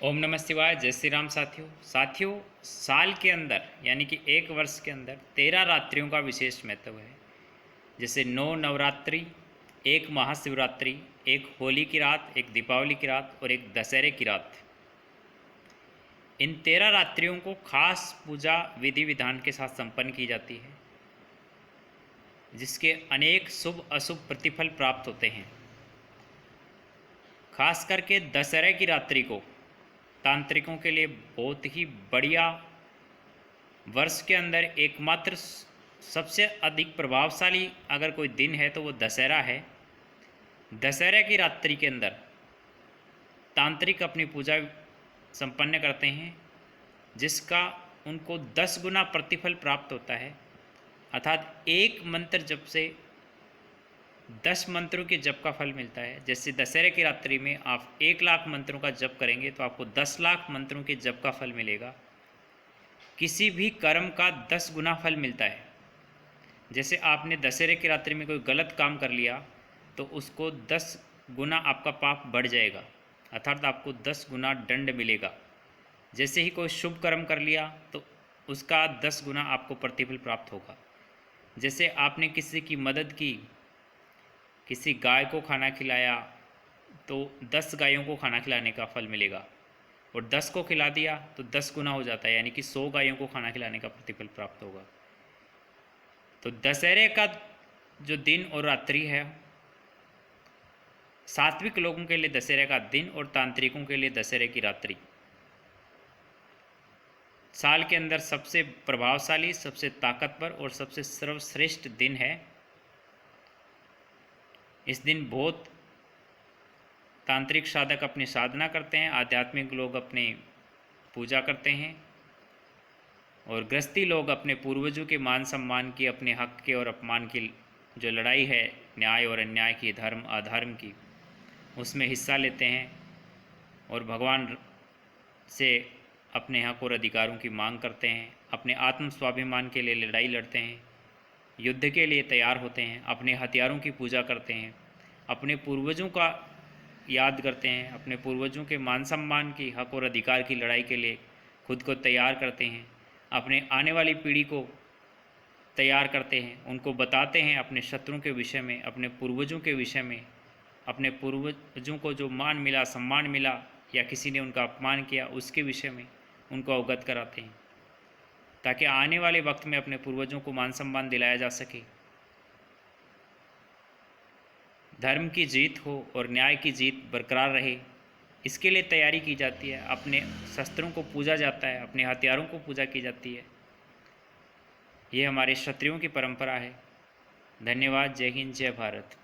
ओम नमः शिवाय। जय श्री राम। साथियों, साल के अंदर यानी कि एक वर्ष के अंदर 13 रात्रियों का विशेष महत्व है। जैसे 9 नवरात्रि, एक महाशिवरात्रि, एक होली की रात, एक दीपावली की रात और एक दशहरे की रात। इन 13 रात्रियों को खास पूजा विधि विधान के साथ संपन्न की जाती है, जिसके अनेक शुभ अशुभ प्रतिफल प्राप्त होते हैं। खास करके दशहरे की रात्रि को तांत्रिकों के लिए बहुत ही बढ़िया, वर्ष के अंदर एकमात्र सबसे अधिक प्रभावशाली अगर कोई दिन है तो वो दशहरा है। दशहरा की रात्रि के अंदर तांत्रिक अपनी पूजा संपन्न करते हैं, जिसका उनको 10 गुना प्रतिफल प्राप्त होता है। अर्थात एक मंत्र जप से 10 मंत्रों के जप का फल मिलता है। जैसे दशहरे की रात्रि में आप 1 लाख मंत्रों का जप करेंगे तो आपको 10 लाख मंत्रों के जप का फल मिलेगा। किसी भी कर्म का 10 गुना फल मिलता है। जैसे आपने दशहरे की रात्रि में कोई गलत काम कर लिया तो उसको 10 गुना आपका पाप बढ़ जाएगा, अर्थात आपको 10 गुना दंड मिलेगा। जैसे ही कोई शुभ कर्म कर लिया तो उसका 10 गुना आपको प्रतिफल प्राप्त होगा। जैसे आपने किसी की मदद की, किसी गाय को खाना खिलाया तो 10 गायों को खाना खिलाने का फल मिलेगा, और 10 को खिला दिया तो 10 गुना हो जाता है, यानी कि 100 गायों को खाना खिलाने का प्रतिफल प्राप्त होगा। तो दशहरे का जो दिन और रात्रि है, सात्विक लोगों के लिए दशहरे का दिन और तांत्रिकों के लिए दशहरे की रात्रि साल के अंदर सबसे प्रभावशाली, सबसे ताकतवर और सबसे सर्वश्रेष्ठ दिन है। इस दिन बहुत तांत्रिक साधक अपनी साधना करते हैं, आध्यात्मिक लोग अपनी पूजा करते हैं, और गृहस्थी लोग अपने पूर्वजों के मान सम्मान की, अपने हक के और अपमान की जो लड़ाई है न्याय और अन्याय की, धर्म अधर्म की, उसमें हिस्सा लेते हैं और भगवान से अपने हक और अधिकारों की मांग करते हैं। अपने आत्म स्वाभिमान के लिए लड़ाई लड़ते हैं, युद्ध के लिए तैयार होते हैं, अपने हथियारों की पूजा करते हैं, अपने पूर्वजों का याद करते हैं, अपने पूर्वजों के मान सम्मान की, हक और अधिकार की लड़ाई के लिए खुद को तैयार करते हैं, अपने आने वाली पीढ़ी को तैयार करते हैं, उनको बताते हैं अपने शत्रुओं के विषय में, अपने पूर्वजों के विषय में, अपने पूर्वजों को जो मान मिला, सम्मान मिला या किसी ने उनका अपमान किया उसके विषय में उनको अवगत कराते हैं, ताकि आने वाले वक्त में अपने पूर्वजों को मान सम्मान दिलाया जा सके, धर्म की जीत हो और न्याय की जीत बरकरार रहे। इसके लिए तैयारी की जाती है, अपने शस्त्रों को पूजा जाता है, अपने हथियारों को पूजा की जाती है। ये हमारे क्षत्रियों की परंपरा है। धन्यवाद। जय हिंद, जय भारत।